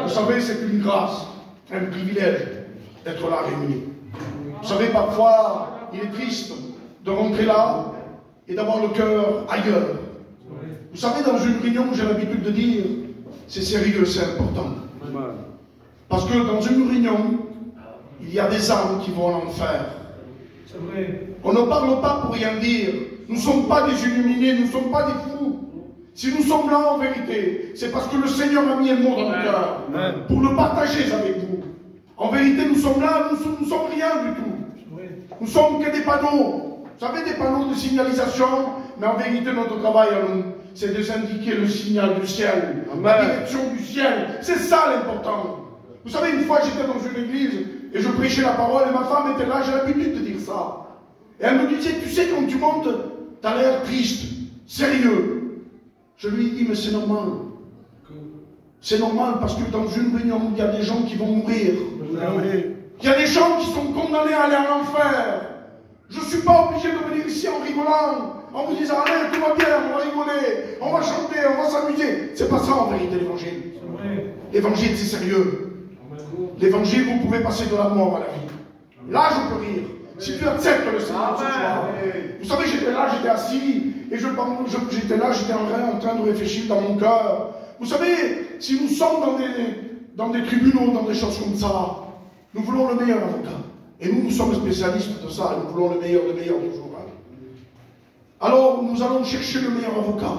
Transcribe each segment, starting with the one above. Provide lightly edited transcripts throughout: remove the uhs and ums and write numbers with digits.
Vous savez, c'est une grâce, un privilège d'être là réunis. Vous savez, parfois, il est triste de rentrer là et d'avoir le cœur ailleurs. Vous savez, dans une réunion, j'ai l'habitude de dire, c'est sérieux, c'est important. Parce que dans une réunion, il y a des âmes qui vont en enfer. On ne parle pas pour rien dire. Nous ne sommes pas des illuminés, nous ne sommes pas des fous. Si nous sommes là en vérité, c'est parce que le Seigneur a mis un mot dans nos cœurs pour le partager avec vous. En vérité, nous sommes là, nous ne sommes rien du tout. Nous sommes que des panneaux. Vous savez, des panneaux de signalisation, mais en vérité, notre travail à nous, c'est de indiquer le signal du ciel, la direction du ciel. C'est ça l'important. Vous savez, une fois, j'étais dans une église et je prêchais la parole et ma femme était là, j'ai l'habitude de dire ça. Et elle me disait, tu sais, quand tu montes, tu as l'air triste, sérieux. Je lui ai dit, mais c'est normal. C'est normal parce que dans une réunion, il y a des gens qui vont mourir. Il y a des gens qui sont condamnés à aller en enfer. Je ne suis pas obligé de venir ici en rigolant, en vous disant, allez, tout va bien, on va rigoler, on va chanter, on va s'amuser. C'est pas ça en vérité l'évangile. L'évangile, c'est sérieux. L'évangile, vous pouvez passer de la mort à la vie. Là, je peux rire. Si tu acceptes le Seigneur ce soir. Vous savez, j'étais là, j'étais assis, et j'étais là, j'étais en train de réfléchir dans mon cœur. Vous savez, si nous sommes dans des tribunaux, dans des choses comme ça, nous voulons le meilleur avocat. Et nous sommes spécialistes de ça, et nous voulons le meilleur toujours. Alors, nous allons chercher le meilleur avocat.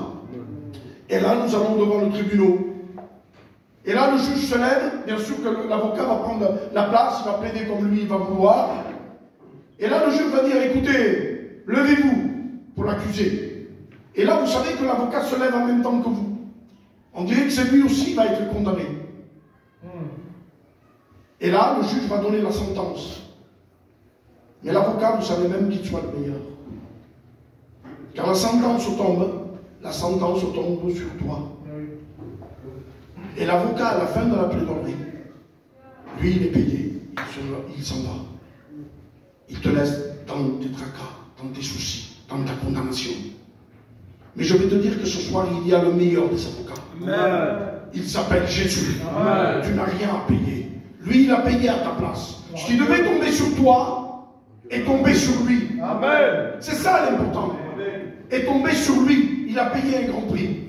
Et là, nous allons devant le tribunal. Et là, le juge se lève, bien sûr que l'avocat va prendre la place, il va plaider comme lui, il va vouloir. Et là, le juge va dire, écoutez, levez-vous pour l'accuser. Et là, vous savez que l'avocat se lève en même temps que vous. On dirait que c'est lui aussi qui va être condamné. Et là, le juge va donner la sentence. Mais l'avocat, vous savez même qu'il soit le meilleur. Car la sentence tombe sur toi. Et l'avocat, à la fin de la plaidoirie, lui, il est payé, il s'en va. Il te laisse dans tes tracas, dans tes soucis, dans ta condamnation. Mais je vais te dire que ce soir, il y a le meilleur des avocats. Amen. Il s'appelle Jésus. Amen. Tu n'as rien à payer. Lui, il a payé à ta place. Ce qui devait tomber sur toi est tombé sur lui. C'est ça l'important. Est tombé sur lui. Il a payé un grand prix.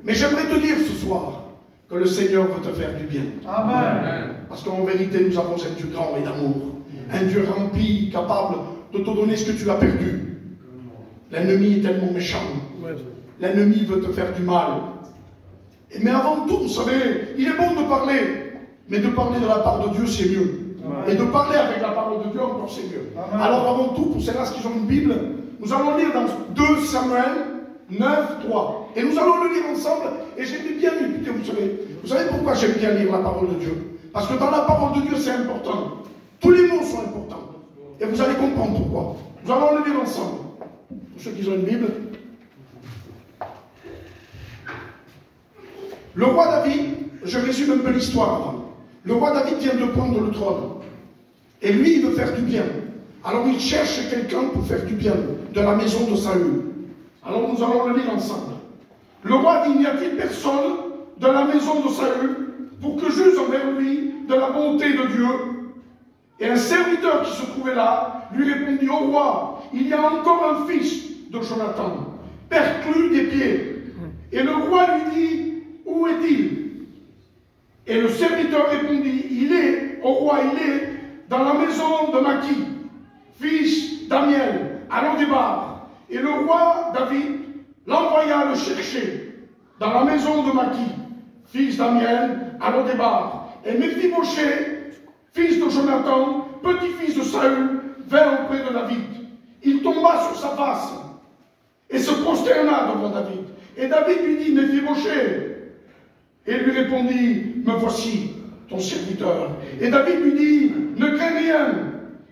Mais j'aimerais te dire ce soir que le Seigneur veut te faire du bien. Amen. Parce qu'en vérité, nous avons un Dieu grand et d'amour. Un Dieu rempli, capable de te donner ce que tu as perdu. L'ennemi est tellement méchant. L'ennemi veut te faire du mal. Mais avant tout, vous savez, il est bon de parler. Mais de parler de la part de Dieu, c'est mieux. Et de parler avec la parole de Dieu, encore c'est mieux. Alors avant tout, pour ceux-là qui ont une Bible, nous allons lire dans 2 Samuel 9, 3. Et nous allons le lire ensemble. Et j'aime bien écouter, vous savez pourquoi j'aime bien lire la parole de Dieu? Parce que dans la parole de Dieu, c'est important. Tous les mots sont importants. Et vous allez comprendre pourquoi. Nous allons le lire ensemble. Pour ceux qui ont une Bible. Le roi David, je résume un peu l'histoire avant. Le roi David vient de prendre le trône. Et lui, il veut faire du bien. Alors il cherche quelqu'un pour faire du bien de la maison de Saül. Alors nous allons le lire ensemble. Le roi dit, n'y a-t-il personne de la maison de Saül pour que juge envers lui de la bonté de Dieu? Et un serviteur qui se trouvait là lui répondit, au roi, il y a encore un fils de Jonathan, perclus des pieds. Et le roi lui dit, où est-il? Et le serviteur répondit, il est, au roi, il est dans la maison de Maki, fils d'Amiel, à Lo-Débar. Et le roi David l'envoya le chercher dans la maison de Maki, fils d'Amiel, à Lo-Débar. Et Méphibosheth, fils de Jonathan, petit-fils de Saül, vint auprès de David. Il tomba sur sa face et se prosterna devant David. Et David lui dit, Méphibosheth. Et il lui répondit, me voici, ton serviteur. Et David lui dit, ne crains rien,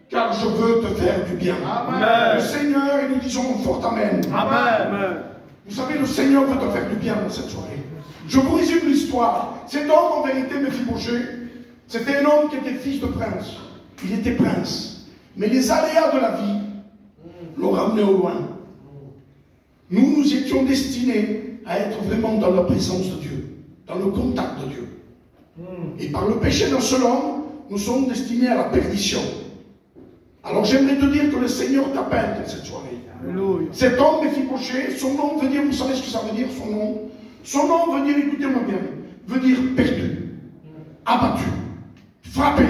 car je veux te faire du bien. Amen. Le Seigneur, et nous disons fort Amen. Amen. Vous savez, le Seigneur veut te faire du bien dans cette soirée. Je vous résume l'histoire. Cet homme, en vérité, Méphibosheth, c'était un homme qui était fils de prince. Il était prince. Mais les aléas de la vie l'ont ramené au loin. Nous étions destinés à être vraiment dans la présence de Dieu, dans le contact de Dieu. Et par le péché d'un seul homme, nous sommes destinés à la perdition. Alors j'aimerais te dire que le Seigneur t'appelle dans cette soirée. Alléluia. Cet homme, Méphibosheth, son nom veut dire, vous savez ce que ça veut dire, son nom? Son nom veut dire, écoutez-moi bien, veut dire perdu, abattu, frappé,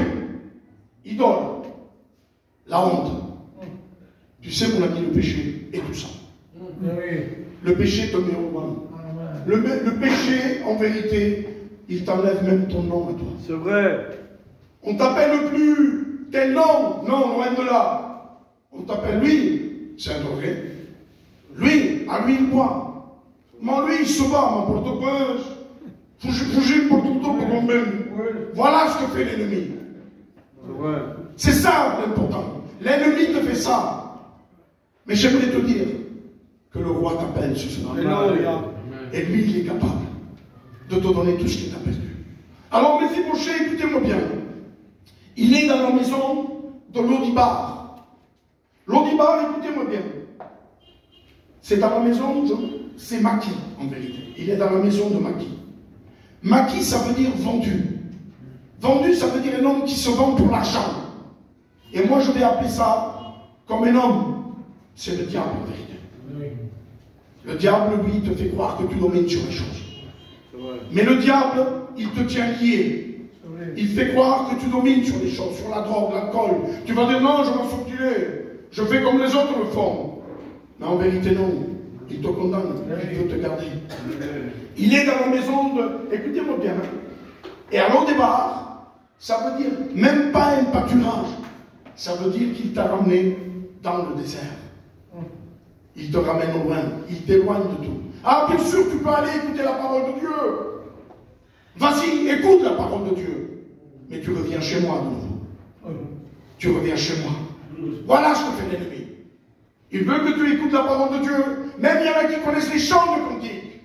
idole, la honte. Tu sais, mon ami, le péché est tout ça. Le péché te met au banc. Le péché, en vérité, il t'enlève même ton nom à toi. C'est vrai. On t'appelle plus tel nom. Non, loin de là. On t'appelle lui. C'est un drogué. Lui, à lui, il boit. Mais lui, il se bat, mon porte-pêche. Fugir pour tout le temps pour même. Voilà ce que fait l'ennemi. C'est ça l'important. L'ennemi te fait ça. Mais j'aimerais te dire que le roi t'appelle ce soir. Et lui, il est capable de te donner tout ce qu'il t'a perdu. Alors, Méphibosheth, écoutez-moi bien. Il est dans la maison de Lodibar. Lodibar, écoutez-moi bien. C'est dans la maison de... C'est Maki, en vérité. Il est dans la maison de Maki. Maki, ça veut dire vendu. Vendu, ça veut dire un homme qui se vend pour l'argent. Et moi, je vais appeler ça comme un homme. C'est le diable, en vérité. Le diable, lui, te fait croire que tu domines sur les choses. Mais le diable, il te tient lié. Il fait croire que tu domines sur les choses, sur la drogue, l'alcool. Tu vas dire non, je m'en sortirai. Je fais comme les autres le font. Mais en vérité, non. Il te condamne. Il veut te garder. Il est dans la maison de... Écoutez-moi bien. Et à Lodibar, ça veut dire même pas un pâturage. Ça veut dire qu'il t'a ramené dans le désert. Il te ramène au loin, il t'éloigne de tout. Ah, bien sûr, tu peux aller écouter la parole de Dieu. Vas-y, écoute la parole de Dieu. Mais tu reviens chez moi de nouveau. Tu reviens chez moi. Voilà ce que fait l'ennemi. Il veut que tu écoutes la parole de Dieu. Même il y en a qui connaissent les chants de cantique.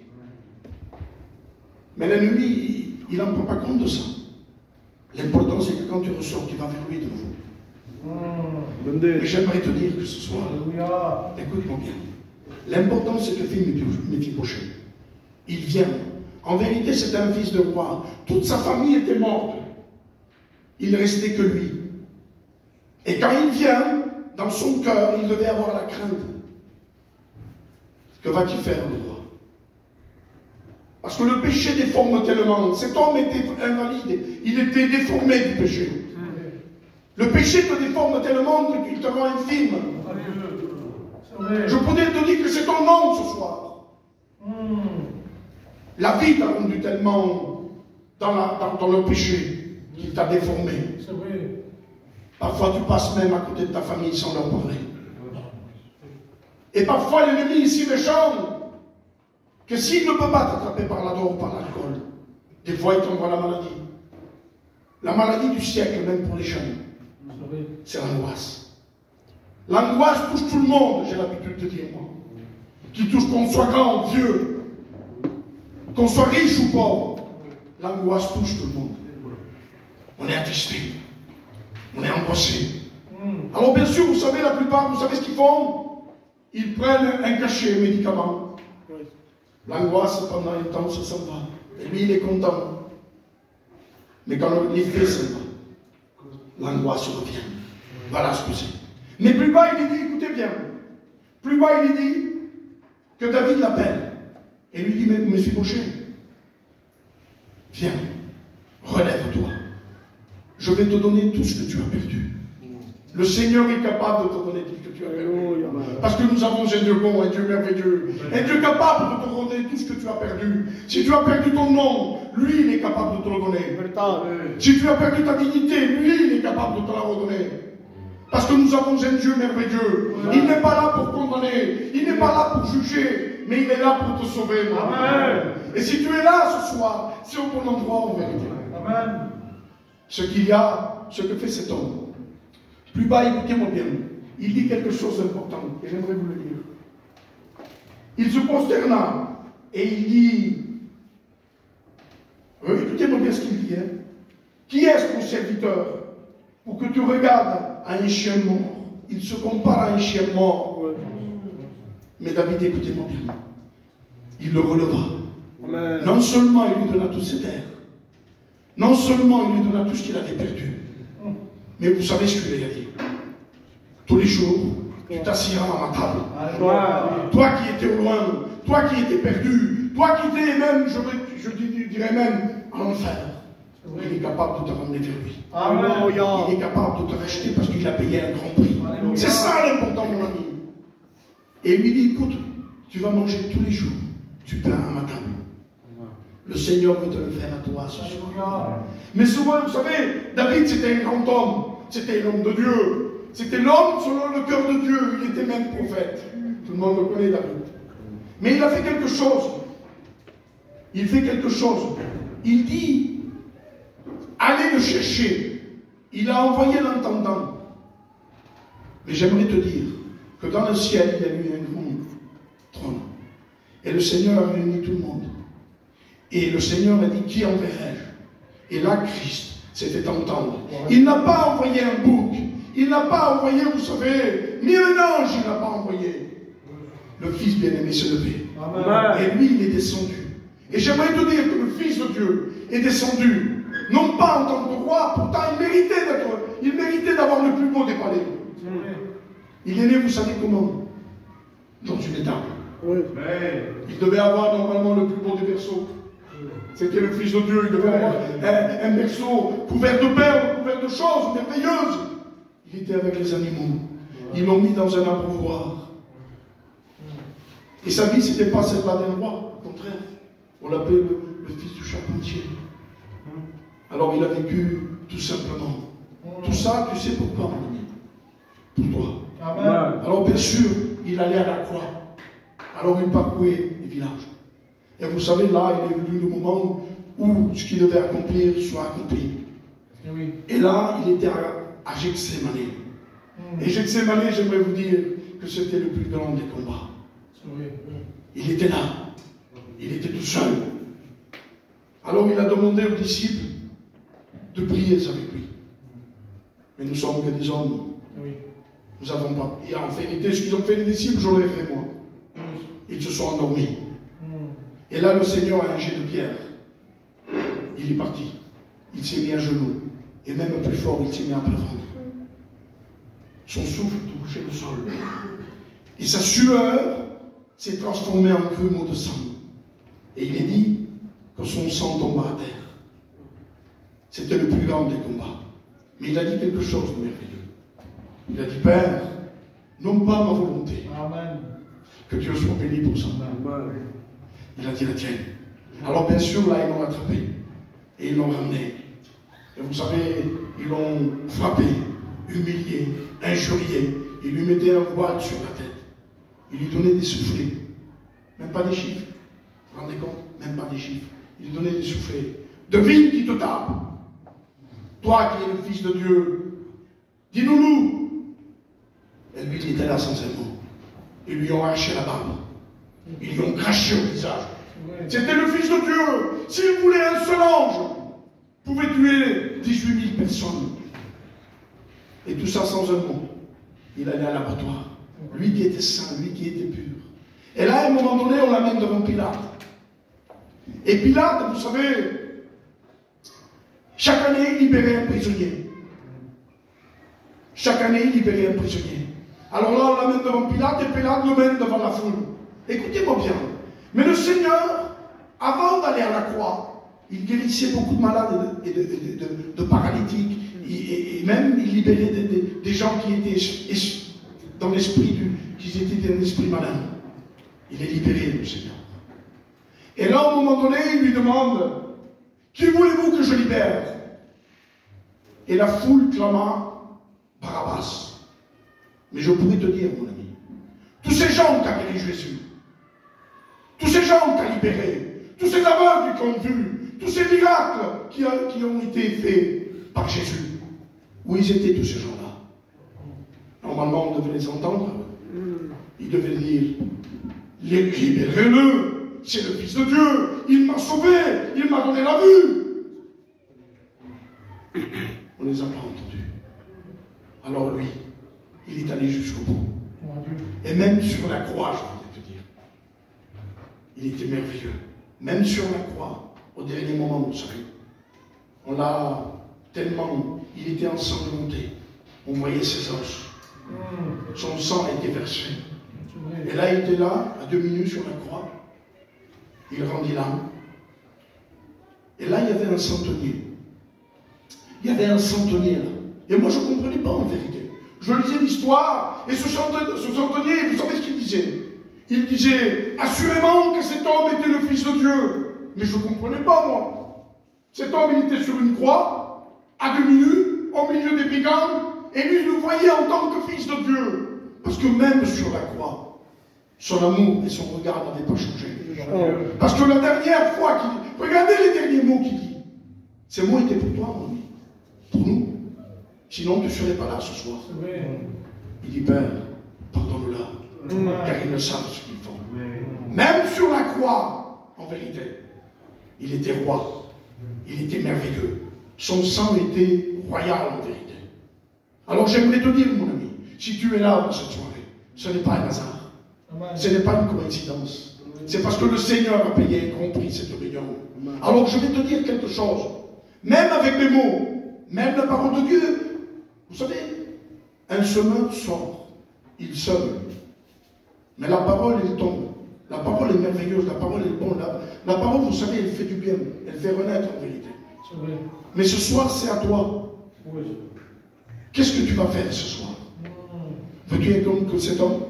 Mais l'ennemi, il n'en prend pas compte de ça. L'important, c'est que quand tu ressors, tu vas vers lui de nouveau. Et j'aimerais te dire que ce soir, écoute-moi bien. L'important, c'est que fait Méphibosheth. Il vient. En vérité, c'était un fils de roi. Toute sa famille était morte. Il ne restait que lui. Et quand il vient, dans son cœur, il devait avoir la crainte. Que va-t-il faire, le roi? Parce que le péché déforme tellement. Cet homme était invalide. Il était déformé du péché. Le péché te déforme tellement qu'il te rend infime. Je pourrais te dire que c'est ton nom ce soir. La vie t'a rendu tellement dans le péché qu'il t'a déformé. Parfois tu passes même à côté de ta famille sans leur parler. Et parfois l'ennemi est si méchant que s'il ne peut pas t'attraper par la drogue, par l'alcool, des fois il t'envoie la maladie. La maladie du siècle, même pour les jeunes. C'est l'angoisse. L'angoisse touche tout le monde, j'ai l'habitude de dire, moi. Qui touche qu'on soit grand, vieux, qu'on soit riche ou pauvre. L'angoisse touche tout le monde. On est attristé. On est angoissé. Alors bien sûr, vous savez, la plupart, vous savez ce qu'ils font? Ils prennent un cachet, un médicament. L'angoisse, pendant un temps, ça s'en va. Et lui, il est content. Mais quand l'effet s'en va, l'angoisse revient. Voilà ce que c'est. Mais plus bas, il est dit, écoutez bien, plus bas, il est dit que David l'appelle. Et lui dit, mais Méphibosheth, viens, relève-toi. Je vais te donner tout ce que tu as perdu. Le Seigneur est capable de te donner tout ce que tu as perdu. Parce que nous avons un Dieu bon, un Dieu merveilleux. Un Dieu capable de te donner tout ce que tu as perdu. Si tu as perdu ton nom, lui, il est capable de te le donner. Si tu as perdu ta dignité, lui, il est capable de te la redonner. Parce que nous avons un Dieu merveilleux. Il n'est pas là pour condamner. Il n'est pas là pour juger. Mais il est là pour te sauver. Amen. Et si tu es là ce soir, c'est au bon endroit en vérité. Amen. Ce qu'il y a, ce que fait cet homme. Plus bas, écoutez-moi bien. Il dit quelque chose d'important. Et j'aimerais vous le dire. Il se prosterna. Et il dit... Écoutez-moi bien ce qu'il dit. Hein. Qui est-ce ton serviteur pour que tu regardes à un chien mort? Il se compare à un chien mort. Mais David, écoutez-moi bien. Il le releva. Amen. Non seulement il lui donna toutes ses terres, Non seulement il lui donna tout ce qu'il avait perdu, mais vous savez ce qu'il lui a dit. Tous les jours, tu t'assiras à ma table. Toi qui étais au loin, toi qui étais perdu, toi qui étais même, je dirais même, à l'enfer. Il est capable de te ramener vers lui. Il est capable de te racheter parce qu'il a payé un grand prix. C'est ça l'important, mon ami. Et il lui dit, écoute, tu vas manger tous les jours du pain à ma table. Le Seigneur veut te le faire à toi ce soir. Mais souvent, vous savez, David c'était un grand homme. C'était l'homme de Dieu. C'était l'homme selon le cœur de Dieu. Il était même prophète. Tout le monde le connaît, David. Mais il a fait quelque chose. Il fait quelque chose. Il dit, allez le chercher. Il a envoyé l'intendant. Mais j'aimerais te dire que dans le ciel, il y a eu un grand trône. Et le Seigneur a réuni tout le monde. Et le Seigneur a dit, qui enverrai-je? Et là, Christ s'était entendre. Il n'a pas envoyé un bouc. Il n'a pas envoyé, vous savez, ni un ange, il n'a pas envoyé. Le Fils bien-aimé s'est levé. Et lui, il est descendu. Et j'aimerais te dire que le Fils de Dieu est descendu, non pas en tant que roi, pourtant il méritait d'avoir le plus beau des palais. Il est né, vous savez comment? Dans une étable. Il devait avoir normalement le plus beau des berceaux. C'était le Fils de Dieu, il devait avoir un berceau couvert de perles, couvert de choses merveilleuses. Il était avec les animaux. Ils l'ont mis dans un abreuvoir. Et sa vie, ce n'était pas celle-là d'un roi, au contraire. On l'appelait le fils du charpentier. Alors il a vécu tout simplement. Tout ça, tu sais pourquoi, mon ami? Pour toi. Amen. Alors bien sûr, il allait à la croix. Alors il parcourait les villages. Et vous savez, là, il est venu le moment où ce qu'il devait accomplir soit accompli. Et là, il était à Gethsémani. Et Gethsémani, j'aimerais vous dire que c'était le plus grand des combats. Il était là. Il était tout seul. Alors il a demandé aux disciples de prier avec lui. Mais nous sommes que des hommes. Nous n'avons pas. Et en vérité, ce qu'ils ont fait les disciples, je l'aurais fait moi. Ils se sont endormis. Et là, le Seigneur a un jet de pierre. Il est parti. Il s'est mis à genoux. Et même plus fort, il s'est mis à plat ventre. Son souffle touchait le sol. Et sa sueur s'est transformée en grumeaux de sang. Et il est dit que son sang tomba à terre. C'était le plus grand des combats. Mais il a dit quelque chose de merveilleux. Il a dit, Père, non pas ma volonté. Amen. Que Dieu soit béni pour ça. Il a dit la tienne. Alors bien sûr, là, ils l'ont attrapé. Et ils l'ont ramené. Et vous savez, ils l'ont frappé, humilié, injurié. Ils lui mettaient un voile sur la tête. Ils lui donnaient des soufflets. Même pas des chiffres. Vous vous rendez compte? Même pas des chiffres. Ils lui donnaient des soufflets. Devine qui te tape. Toi qui es le Fils de Dieu. Dis-nous-nous. Et lui, il était là sans un mot. Ils lui ont arraché la barbe. Ils lui ont craché au visage. C'était le Fils de Dieu. S'il voulait un seul ange, pouvait tuer 18 000 personnes. Et tout ça sans un mot. Il allait à l'abattoir. Lui qui était saint, lui qui était pur. Et là, à un moment donné, on l'amène devant Pilate. Et Pilate, vous savez, chaque année, il libérait un prisonnier. Chaque année, il libérait un prisonnier. Alors là, on l'amène devant Pilate et Pilate le mène devant la foule. Écoutez-moi bien. Mais le Seigneur, avant d'aller à la croix, il guérissait beaucoup de malades et de paralytiques. Et même, il libérait des gens qui étaient dans l'esprit, qui étaient dans l'esprit malin. Il est libéré, le Seigneur. Et là, à un moment donné, il lui demande, qui voulez-vous que je libère? Et la foule clama, Barabbas. Mais je pourrais te dire, mon ami, tous ces gens qu'a guéri Jésus, tous ces gens qu'a libérés, tous ces aveugles qui ont vu, tous ces miracles qui ont été faits par Jésus, où ils étaient tous ces gens-là? Normalement, on devait les entendre. Il devait dire, libérez-le, c'est le Fils de Dieu, il m'a sauvé, il m'a donné la vue. On ne les a pas entendus. Alors lui, il est allé jusqu'au bout. Et même sur la croix, je voulais te dire, il était merveilleux. Même sur la croix, au dernier moment, vous savez, On l'a tellement, il était ensanglanté. On voyait ses os. Son sang a été versé. Et là, il était là, à 2 minutes sur la croix. Il rendit l'âme. Et là, il y avait un centenier. Il y avait un centenier là. Et moi, je ne comprenais pas en vérité. Je lisais l'histoire, et ce centenier, vous savez ce qu'il disait? Il disait, assurément que cet homme était le Fils de Dieu. Mais je ne comprenais pas, moi. Cet homme, il était sur une croix, à 2 minutes, au milieu des brigands, et lui, il le voyait en tant que Fils de Dieu. Parce que même sur la croix, son amour et son regard n'avaient pas changé. Parce que la dernière fois qu'il... Regardez les derniers mots qu'il dit. Ces mots étaient pour toi, mon ami. Pour nous. Sinon, tu ne serais pas là ce soir. Il dit, Père, pardonne-leur, car ils ne savent ce qu'ils font. Même sur la croix, en vérité, il était roi. Il était merveilleux. Son sang était royal, en vérité. Alors j'aimerais te dire, mon ami, si tu es là dans cette soirée, ce n'est pas un hasard. Ce n'est pas une coïncidence. C'est parce que le Seigneur a payé un grand prix cette réunion. Alors je vais te dire quelque chose. Même avec mes mots, même la parole de Dieu, vous savez, un semeur sort, il sème. Mais la parole, elle tombe. La parole est merveilleuse, la parole est bonne. La parole, vous savez, elle fait du bien. Elle fait renaître en vérité. Mais ce soir, c'est à toi. Qu'est-ce que tu vas faire ce soir? Veux-tu être comme cet homme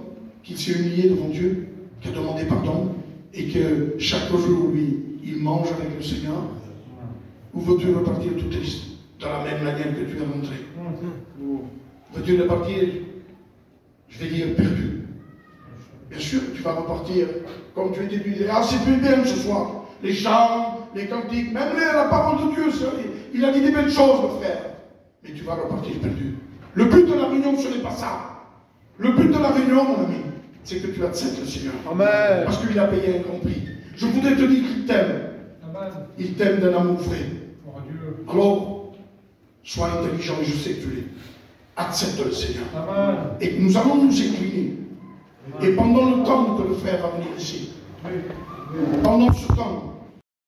qui s'est humilié devant Dieu, qui a demandé pardon, et que chaque jour, lui, il mange avec le Seigneur? Ou veux-tu repartir tout triste, de la même manière que tu es rentré? Veux-tu repartir, je vais dire, perdu? Bien sûr, tu vas repartir comme tu étais venu. Ah, c'est plus bien ce soir. Les chants, les cantiques, même la parole de Dieu, il a dit des belles choses, mon frère. Mais tu vas repartir perdu. Le but de la réunion, ce n'est pas ça. Le but de la réunion, mon ami, c'est que tu acceptes le Seigneur. Amen. Parce qu'il a payé un grand prix. Je voudrais te dire qu'il t'aime. Il t'aime d'un amour vrai. Alors, sois intelligent, et je sais que tu l'es. Accepte le Seigneur. Amen. Et nous allons nous incliner. Et pendant le temps que le frère va venir ici, pendant ce temps,